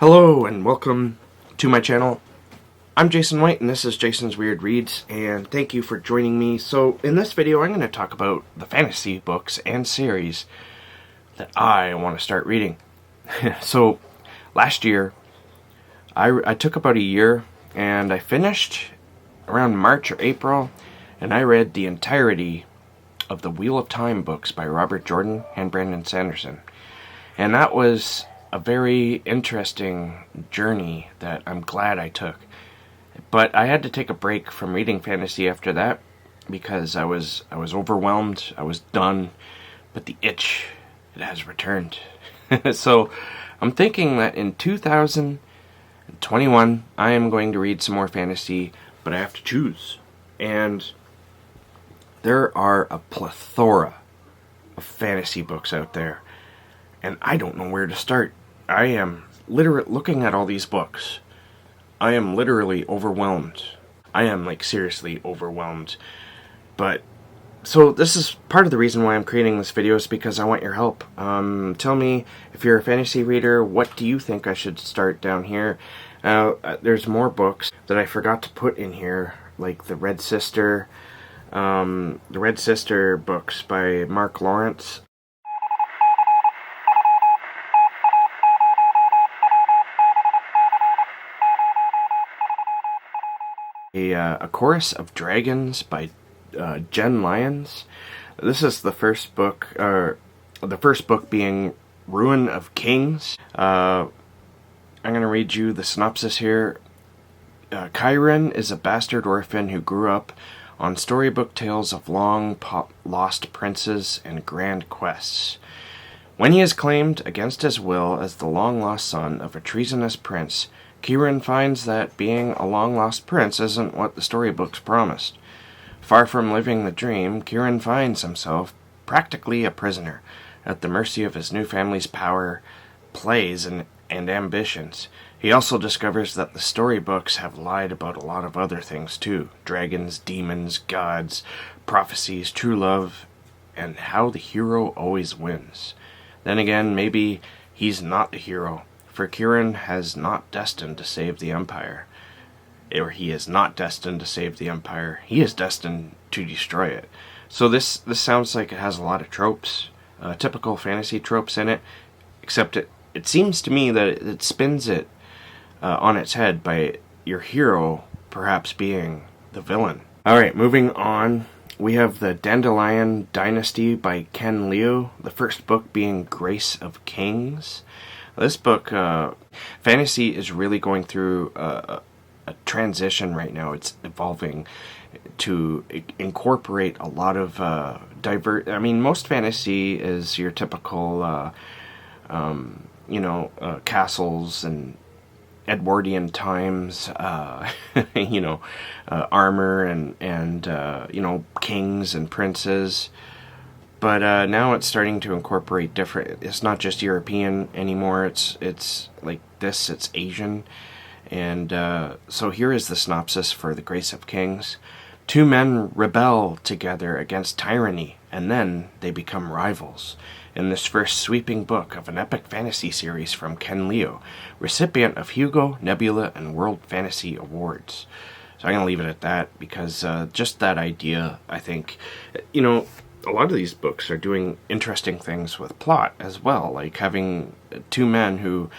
Hello and welcome to my channel. I'm Jason White and this is Jason's Weird Reads, and thank you for joining me. So in this video I'm going to talk about the fantasy books and series that I want to start reading. So last year I took about a year and I finished around March or April, and I read the entirety of the Wheel of Time books by Robert Jordan and Brandon Sanderson. And that was a very interesting journey that I'm glad I took. But I had to take a break from reading fantasy after that because I was overwhelmed, I was done, but the itch, it has returned. So I'm thinking that in 2021 I am going to read some more fantasy, but I have to choose. And there are a plethora of fantasy books out there, and I don't know where to start. I am literally looking at all these books. I am literally overwhelmed. I am seriously overwhelmed. But so this is part of the reason why I'm creating this video, is because I want your help. Tell me, if you're a fantasy reader, what do you think I should start down here? There's more books that I forgot to put in here, like the Red Sister books by Mark Lawrence. A Chorus of Dragons by Jenn Lyons. This is the first book, the first book being Ruin of Kings. I'm going to read you the synopsis here. Kaigen is a bastard orphan who grew up on storybook tales of long-lost princes and grand quests. When he is claimed against his will as the long-lost son of a treasonous prince, Kaigen finds that being a long-lost prince isn't what the storybooks promised. Far from living the dream, Kaigen finds himself practically a prisoner, at the mercy of his new family's power, plays, and ambitions. He also discovers that the storybooks have lied about a lot of other things too. Dragons, demons, gods, prophecies, true love, and how the hero always wins. Then again, maybe he's not the hero, for Kaigen has not destined to save the Empire. Or he is not destined to save the Empire. He is destined to destroy it. So this sounds like it has a lot of tropes, typical fantasy tropes in it, except it seems to me that it spins it on its head by your hero perhaps being the villain. Alright, moving on. We have the Dandelion Dynasty by Ken Liu, the first book being Grace of Kings. This book, fantasy is really going through a transition right now. It's evolving to incorporate a lot of most fantasy is your typical, castles and Edwardian times, armor and kings and princes. But now it's starting to incorporate different. It's not just European anymore. It's like this. It's Asian, and so here is the synopsis for The Grace of Kings. Two men rebel together against tyranny, and then they become rivals. In this first sweeping book of an epic fantasy series from Ken Liu, recipient of Hugo, Nebula, and World Fantasy Awards. So I'm going to leave it at that, because just that idea, I think, a lot of these books are doing interesting things with plot as well, like having two men who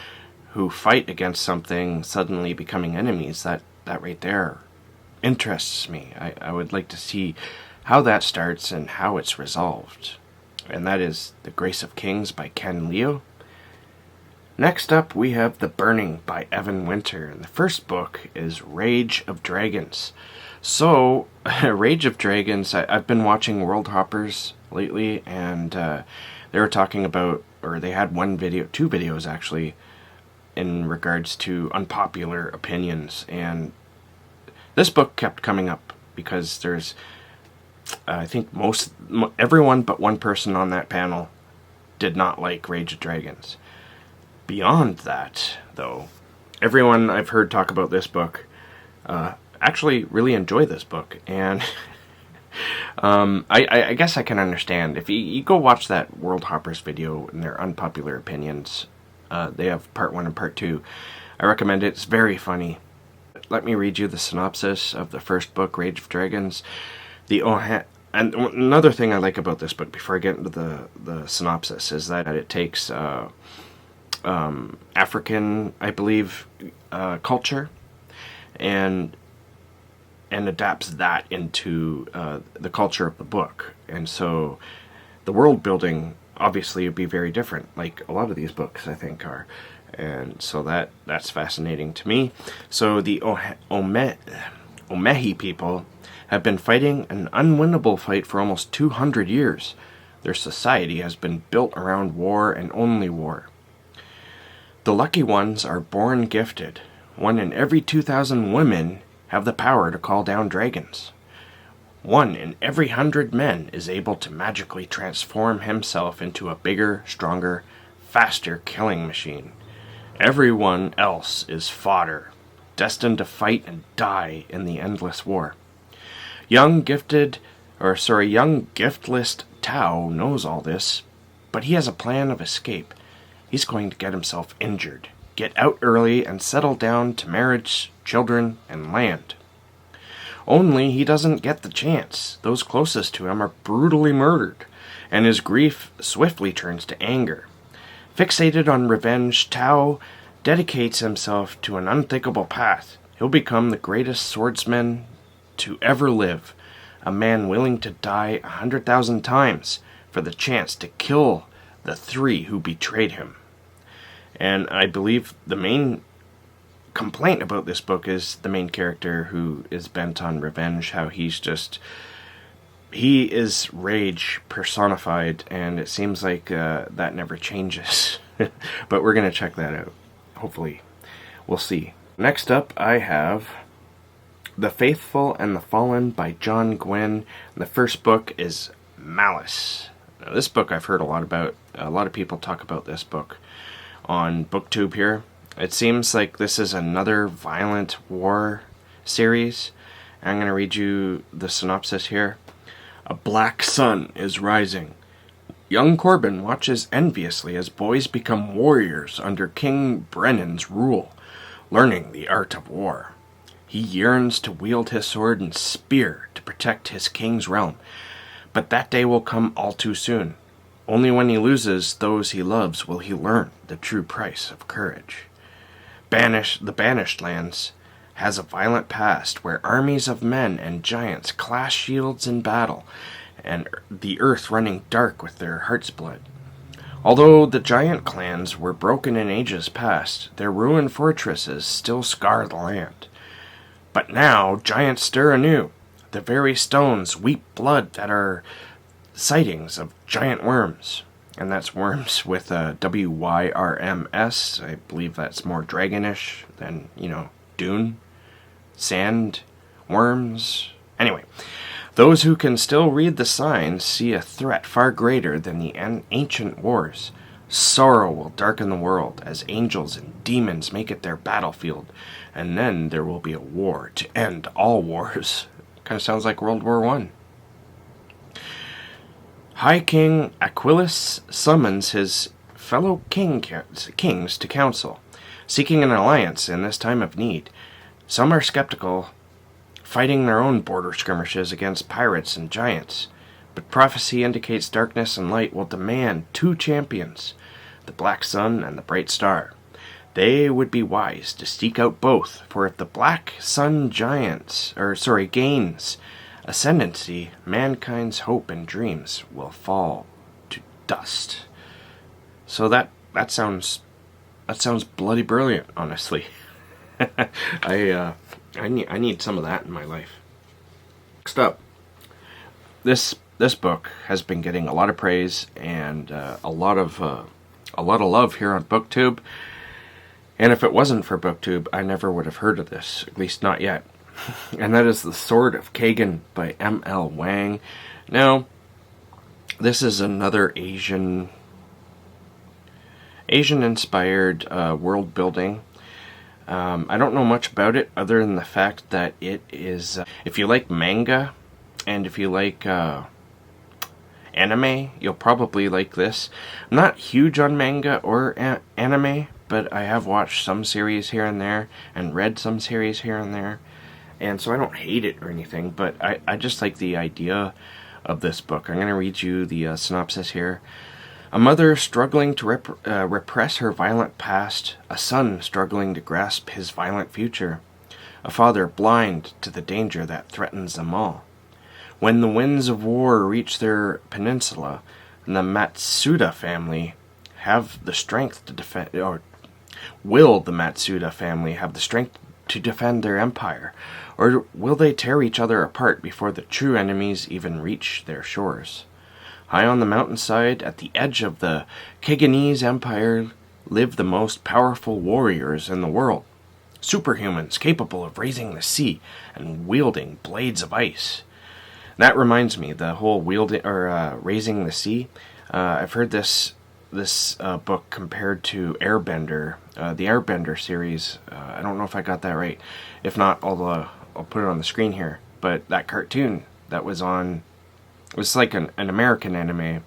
fight against something suddenly becoming enemies. That right there interests me. I would like to see how that starts and how it's resolved. And that is The Grace of Kings by Ken Liu. Next up, we have The Burning by Evan Winter, and the first book is Rage of Dragons. So, Rage of Dragons, I've been watching World Hoppers lately, and they were talking about, or they had two videos actually, in regards to unpopular opinions, and this book kept coming up because there's, I think everyone but one person on that panel did not like Rage of Dragons. Beyond that, though, everyone I've heard talk about this book actually really enjoy this book, and I guess I can understand. If you go watch that World Hoppers video and their unpopular opinions, They have part 1 and part 2. I recommend it. It's very funny. Let me read you the synopsis of the first book, Rage of Dragons. And another thing I like about this book, before I get into the synopsis, is that it takes African, I believe, culture, and adapts that into the culture of the book. And so the world building obviously would be very different, like a lot of these books I think are. And so that's fascinating to me. So the Omehi people have been fighting an unwinnable fight for almost 200 years. Their society has been built around war and only war. The lucky ones are born gifted. 1 in every 2,000 women have the power to call down dragons. 1 in every 100 men is able to magically transform himself into a bigger, stronger, faster killing machine. Everyone else is fodder, destined to fight and die in the endless war. Young giftless Tao knows all this, but he has a plan of escape. He's going to get himself injured, get out early, and settle down to marriage, children, and land. Only he doesn't get the chance. Those closest to him are brutally murdered, and his grief swiftly turns to anger. Fixated on revenge, Tao dedicates himself to an unthinkable path. He'll become the greatest swordsman to ever live, a man willing to die 100,000 times for the chance to kill the 3 who betrayed him. And I believe the main complaint about this book is the main character who is bent on revenge, how he is rage personified, and it seems like that never changes. But we're going to check that out. Hopefully. We'll see. Next up, I have The Faithful and the Fallen by John Gwynne. The first book is Malice. Now, this book I've heard a lot about. A lot of people talk about this book on BookTube here. It seems like this is another violent war series. I'm going to read you the synopsis here. A black sun is rising. Young Corbin watches enviously as boys become warriors under King Brennan's rule, learning the art of war. He yearns to wield his sword and spear to protect his king's realm, but that day will come all too soon. Only when he loses those he loves will he learn the true price of courage. The Banished Lands has a violent past where armies of men and giants clash shields in battle, and the earth running dark with their heart's blood. Although the giant clans were broken in ages past, their ruined fortresses still scar the land. But now giants stir anew. The very stones weep blood that are sightings of giant worms. And that's worms with a W-Y-R-M-S. I believe that's more dragonish than, dune, sand, worms. Anyway, those who can still read the signs see a threat far greater than the ancient wars. Sorrow will darken the world as angels and demons make it their battlefield, and then there will be a war to end all wars. Kind of sounds like World War I. High King Aquilus summons his fellow kings to council, seeking an alliance in this time of need. Some are skeptical, fighting their own border skirmishes against pirates and giants, but prophecy indicates darkness and light will demand 2 champions, the Black Sun and the Bright Star. They would be wise to seek out both, for if the Black Sun gains ascendancy, mankind's hope and dreams will fall to dust. So that sounds bloody brilliant, honestly. I need some of that in my life. Next up, this book has been getting a lot of praise and a lot of love here on BookTube. And if it wasn't for BookTube, I never would have heard of this, at least not yet. And that is The Sword of Kaigen by M.L. Wang. Now, this is another Asian-inspired world building. I don't know much about it other than the fact that it is, if you like manga, and if you like anime, you'll probably like this. I'm not huge on manga or anime, but I have watched some series here and there, and read some series here and there, and so I don't hate it or anything, but I just like the idea of this book. I'm going to read you the synopsis here. A mother struggling to repress her violent past, a son struggling to grasp his violent future, a father blind to the danger that threatens them all. When the winds of war reach their peninsula, the Matsuda family have the strength to defend, or will the Matsuda family have the strength to defend their empire, or will they tear each other apart before the true enemies even reach their shores? High on the mountainside, at the edge of the Kaigenese Empire, live the most powerful warriors in the world. Superhumans capable of raising the sea and wielding blades of ice. That reminds me, the whole raising the sea. I've heard this book compared to Airbender, the Airbender series. I don't know if I got that right. If not, I'll put it on the screen here. But that cartoon that was on, it was like an American anime.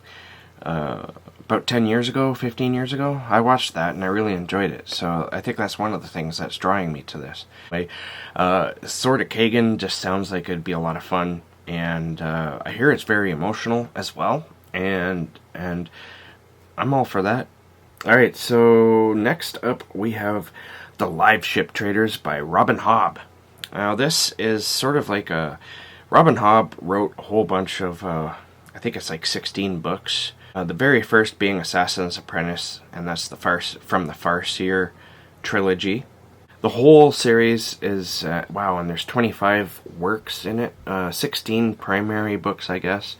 About 10 years ago, 15 years ago, I watched that and I really enjoyed it. So I think that's one of the things that's drawing me to this. Sword of Kaigen just sounds like it'd be a lot of fun, and I hear it's very emotional as well, and I'm all for that. Alright, so next up we have The Liveship Traders by Robin Hobb. Now this is sort of like Robin Hobb wrote a whole bunch of, I think it's like 16 books. The very first being Assassin's Apprentice, and that's from the Farseer trilogy. The whole series is, wow, and there's 25 works in it, 16 primary books, I guess.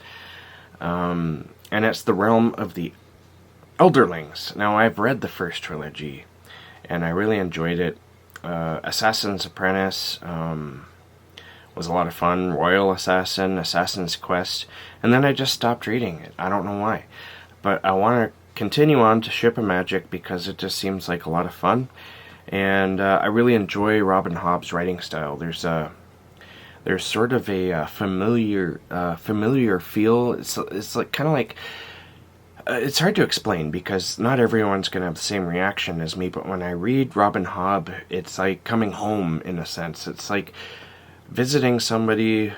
And it's the realm of the Elderlings. Now, I've read the first trilogy, and I really enjoyed it. Assassin's Apprentice was a lot of fun. Royal Assassin, Assassin's Quest, and then I just stopped reading it. I don't know why. But I want to continue on to Ship of Magic because it just seems like a lot of fun. And I really enjoy Robin Hobb's writing style. There's sort of a familiar feel. It's like kind of like it's hard to explain because not everyone's gonna have the same reaction as me. But when I read Robin Hobb, it's like coming home in a sense. It's like visiting somebody,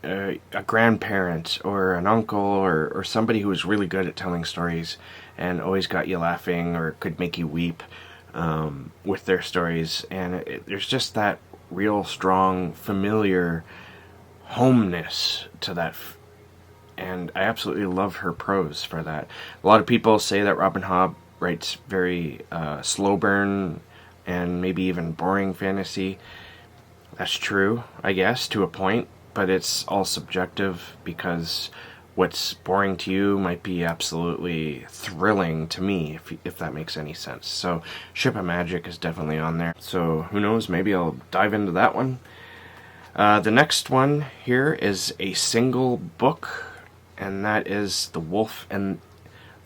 a grandparent or an uncle or somebody who was really good at telling stories and always got you laughing or could make you weep with their stories. And there's just that real strong, familiar homeness to that. And I absolutely love her prose for that. A lot of people say that Robin Hobb writes very slow burn and maybe even boring fantasy. That's true, I guess, to a point, but it's all subjective because what's boring to you might be absolutely thrilling to me, if that makes any sense. So, Ship of Magic is definitely on there. So, who knows, maybe I'll dive into that one. The next one here is a single book, and that is The Wolf in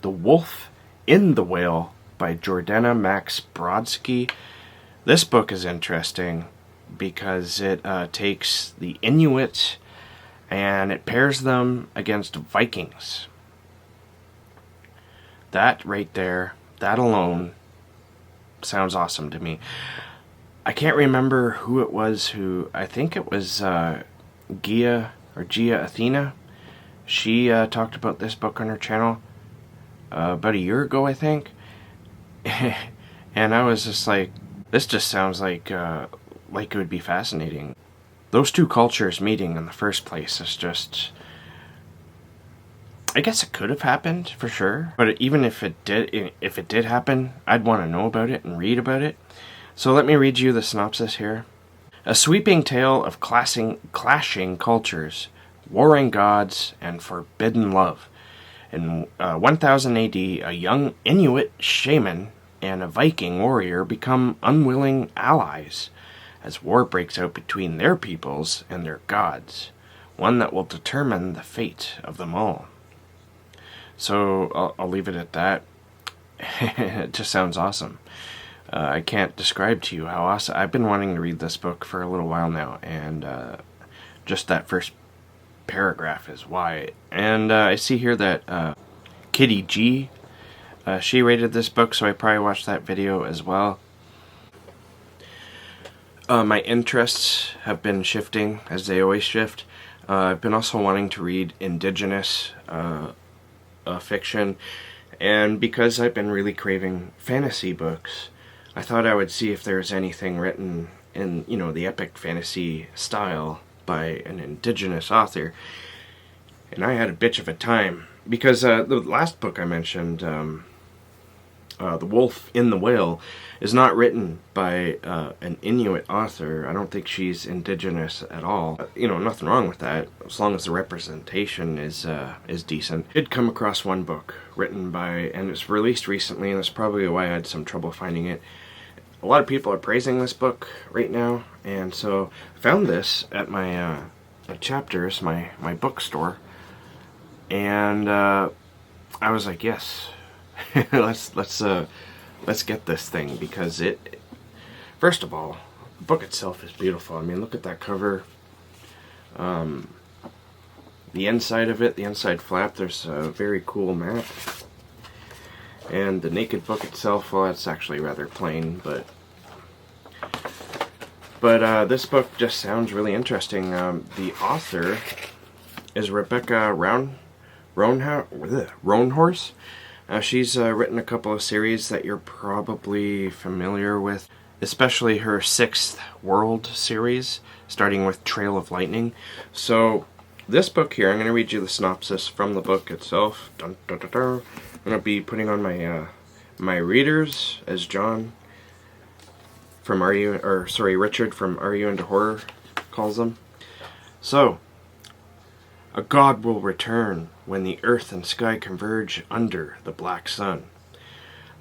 the Whale by Jordanna Max Brodsky. This book is interesting because it takes the Inuit and it pairs them against Vikings. That right there, that alone, sounds awesome to me. I can't remember who it was I think it was Gia Athena. She talked about this book on her channel about a year ago, I think. And I was just like, this just sounds like it would be fascinating. Those two cultures meeting in the first place is just, I guess it could have happened for sure, but even if it did happen, I'd want to know about it and read about it. So let me read you the synopsis here. A sweeping tale of clashing cultures, warring gods, and forbidden love. In 1000 AD, a young Inuit shaman and a Viking warrior become unwilling allies as war breaks out between their peoples and their gods, one that will determine the fate of them all. So I'll leave it at that. It just sounds awesome. I can't describe to you how awesome. I've been wanting to read this book for a little while now, and just that first paragraph is why. And I see here that Kitty G, she rated this book, so I probably watched that video as well. My interests have been shifting, as they always shift. I've been also wanting to read indigenous fiction, and because I've been really craving fantasy books, I thought I would see if there's anything written in, you know, the epic fantasy style by an indigenous author. And I had a bitch of a time, because the last book I mentioned, The Wolf in the Whale, is not written by an Inuit author. I don't think she's indigenous at all. You know, nothing wrong with that, as long as the representation is decent. I did come across one book written by, and it's released recently, and that's probably why I had some trouble finding it. A lot of people are praising this book right now, and so I found this at my Chapters, my bookstore, and I was like, yes, let's get this thing, because it, first of all, the book itself is beautiful. I mean, look at that cover. The inside of it, the inside flap, there's a very cool map. And the naked book itself, well, it's actually rather plain, but this book just sounds really interesting. The author is Rebecca Roanhorse. She's written a couple of series that you're probably familiar with, especially her 6th World series, starting with Trail of Lightning. So this book here, I'm going to read you the synopsis from the book itself. Dun, dun, dun, dun. I'm going to be putting on my my readers, as John from Richard from Are You Into Horror calls them. So, a god will return when the earth and sky converge under the black sun.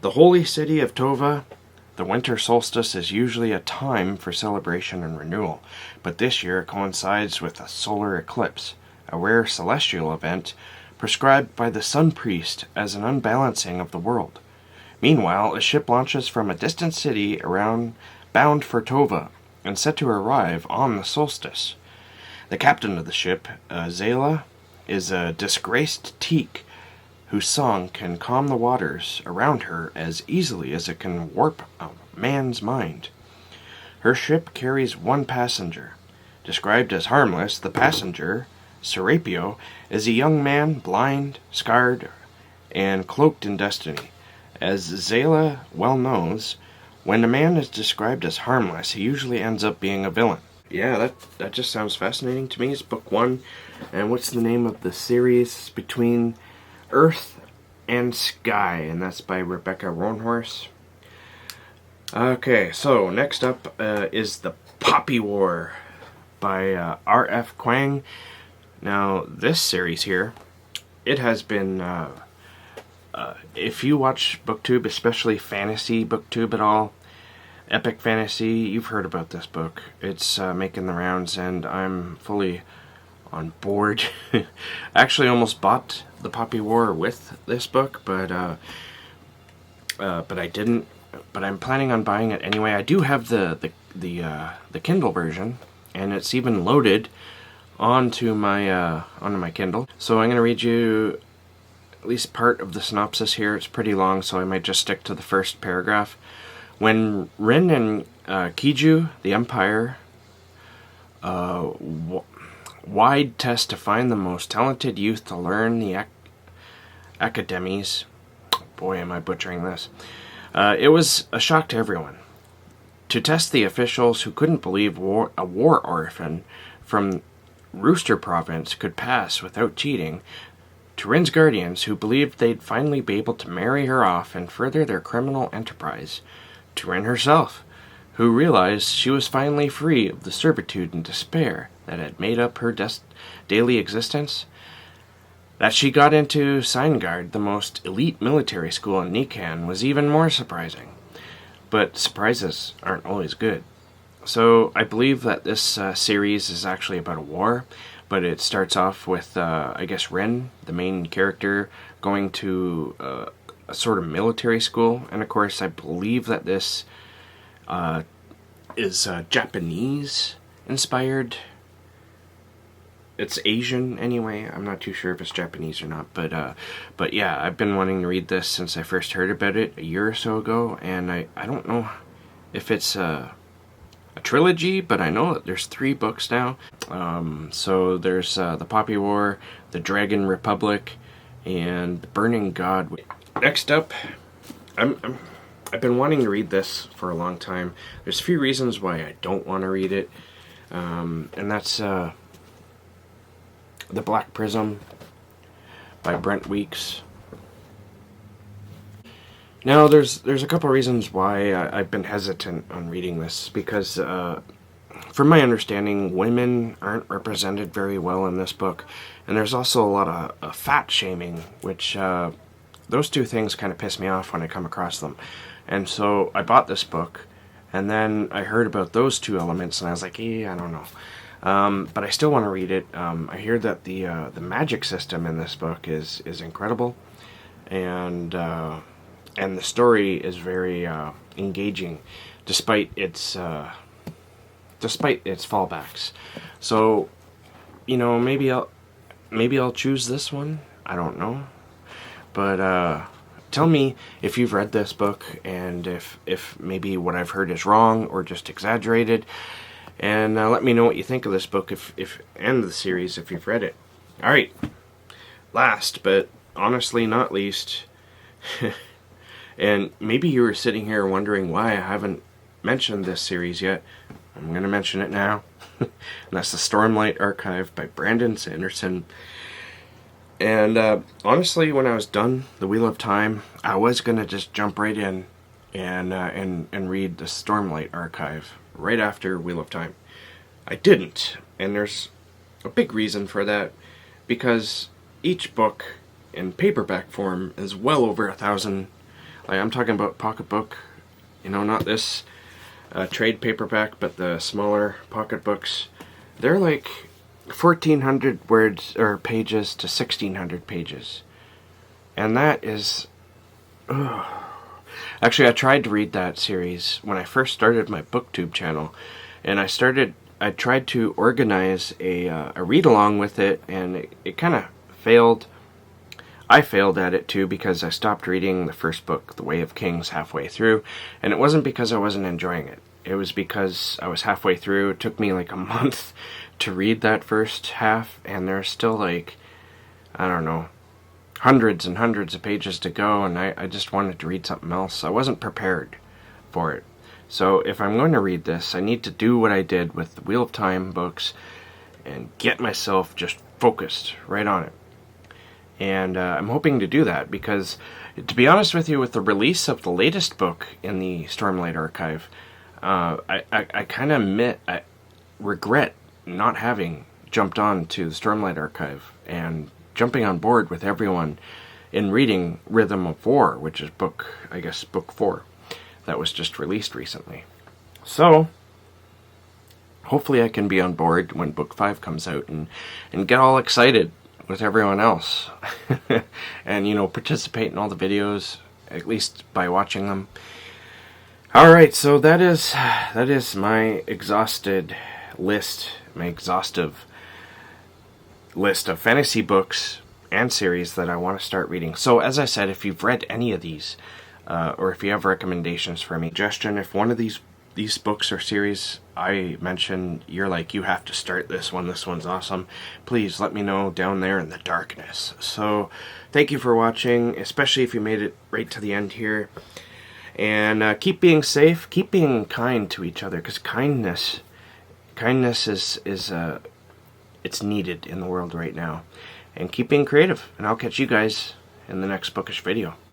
The holy city of Tova, the winter solstice is usually a time for celebration and renewal, but this year it coincides with a solar eclipse, a rare celestial event prescribed by the Sun Priest as an unbalancing of the world. Meanwhile, a ship launches from a distant city bound for Tova, and set to arrive on the solstice. The captain of the ship, Zayla, is a disgraced teak whose song can calm the waters around her as easily as it can warp a man's mind. Her ship carries one passenger. Described as harmless, the passenger, Serapio, is a young man, blind, scarred, and cloaked in destiny. As Zayla well knows, when a man is described as harmless, he usually ends up being a villain. Yeah, that just sounds fascinating to me. It's book 1. And what's the name of the series? Between Earth and Sky, and that's by Rebecca Roanhorse. Okay, so next up is The Poppy War by RF Kuang. Now, this series here, it has been, if you watch BookTube, especially fantasy BookTube at all, epic fantasy, you've heard about this book. It's making the rounds, and I'm fully on board. I actually almost bought The Poppy War with this book, but I didn't. But I'm planning on buying it anyway. I do have the Kindle version, and it's even loaded onto my Kindle. So I'm going to read you at least part of the synopsis here. It's pretty long, so I might just stick to the first paragraph. When Rin and Kiju, the Empire, wide test to find the most talented youth to learn the academies. Boy, am I butchering this. It was a shock to everyone. To test the officials who couldn't believe a war orphan from Rooster Province could pass without cheating, to Rin's guardians who believed they'd finally be able to marry her off and further their criminal enterprise, to Rin herself, who realized she was finally free of the servitude and despair that had made up her daily existence. That she got into Seingard, the most elite military school in Nikan, was even more surprising. But surprises aren't always good. So I believe that this series is actually about a war, but it starts off with, I guess, Rin, the main character, going to a sort of military school. And of course, I believe that this is Japanese-inspired. it's Asian anyway. I'm not too sure if it's Japanese or not, but yeah, I've been wanting to read this since I first heard about it a year or so ago, and I don't know if it's a trilogy, but I know that there's 3 books now. So there's the Poppy War, the Dragon Republic, and the Burning God. Next up, I've been wanting to read this for a long time. There's a few reasons why I don't want to read it, and that's The Black Prism by Brent Weeks. Now, there's a couple reasons why I've been hesitant on reading this, because from my understanding, women aren't represented very well in this book, and there's also a lot of fat shaming, which those 2 things kind of piss me off when I come across them. And so I bought this book, and then I heard about those 2 elements, and I was like, I don't know. But I still want to read it. I hear that the magic system in this book is incredible, and the story is very engaging, despite its fallbacks. So, maybe I'll choose this one. I don't know, but tell me if you've read this book, and if maybe what I've heard is wrong or just exaggerated. And let me know what you think of this book and the series if you've read it. Alright, last but honestly not least, and maybe you were sitting here wondering why I haven't mentioned this series yet. I'm going to mention it now. And that's the Stormlight Archive by Brandon Sanderson. And honestly, when I was done The Wheel of Time, I was going to just jump right in and read the Stormlight Archive right after Wheel of Time. I didn't, and there's a big reason for that, because each book in paperback form is well over 1,000. Like, I'm talking about pocketbook, not this trade paperback, but the smaller pocketbooks. They're like 1,400 words or pages to 1,600 pages, and that is. Actually, I tried to read that series when I first started my BookTube channel, and I tried to organize a read-along with it, and it kind of failed. I failed at it too, because I stopped reading the first book, The Way of Kings, halfway through, and it wasn't because I wasn't enjoying it. It was because I was halfway through. It took me like a month to read that first half, and there's still like, I don't know, hundreds and hundreds of pages to go, and I just wanted to read something else. I wasn't prepared for it. So if I'm going to read this, I need to do what I did with the Wheel of Time books and get myself just focused right on it. And I'm hoping to do that, because, to be honest with you, with the release of the latest book in the Stormlight Archive, I kind of regret not having jumped on to the Stormlight Archive and jumping on board with everyone in reading Rhythm of War, which is book 4, that was just released recently. So, hopefully I can be on board when book 5 comes out and get all excited with everyone else and participate in all the videos, at least by watching them. Alright, so that is my exhaustive list of fantasy books and series that I want to start reading. So as I said, if you've read any of these, or if you have recommendations for me, suggestion, if one of these books or series I mentioned, you're like, you have to start this one's awesome, please let me know down there in the darkness. So thank you for watching, especially if you made it right to the end here, and keep being safe, keep being kind to each other, because kindness is it's needed in the world right now, and keep being creative, and I'll catch you guys in the next bookish video.